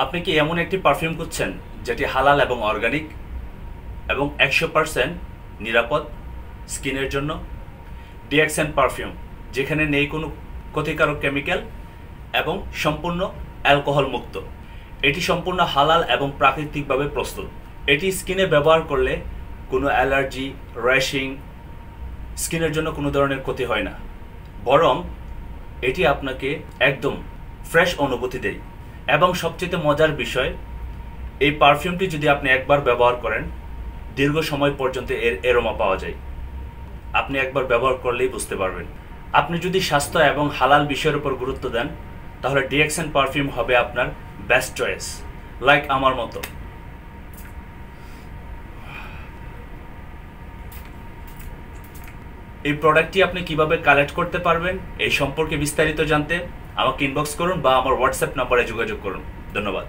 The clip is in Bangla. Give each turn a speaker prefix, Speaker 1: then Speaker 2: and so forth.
Speaker 1: আপনি কি এমন একটি পারফিউম খুঁজছেন যেটি হালাল এবং অর্গানিক এবং 100% নিরাপদ স্কিনের জন্য? ডিএক্সএন পারফিউম, যেখানে নেই কোনো ক্ষতিকারক কেমিক্যাল এবং সম্পূর্ণ অ্যালকোহল মুক্ত। এটি সম্পূর্ণ হালাল এবং প্রাকৃতিকভাবে প্রস্তুত। এটি স্কিনে ব্যবহার করলে কোনো অ্যালার্জি, র্যাশিং, স্কিনের জন্য কোনো ধরনের ক্ষতি হয় না, বরং এটি আপনাকে একদম ফ্রেশ অনুভূতি দেয়। এবং সবচেয়ে মজার বিষয়, এই পারফিউমটি যদি আপনি একবার ব্যবহার করেন, দীর্ঘ সময় পর্যন্ত এর এরোমা পাওয়া যায়। আপনি একবার ব্যবহার করলেই বুঝতে পারবেন। আপনি যদি স্বাস্থ্য এবং হালাল বিষয়ের উপর গুরুত্ব দেন, তাহলে ডিএক্সএন পারফিউম হবে আপনার বেস্ট চয়েস, লাইক আমার মতো। এই প্রোডাক্টটি আপনি কিভাবে কালেক্ট করতে পারবেন এই সম্পর্কে বিস্তারিত জানতে আমাকে ইনবক্স করুন বা আমার হোয়াটসঅ্যাপ নাম্বারে যোগাযোগ করুন। ধন্যবাদ।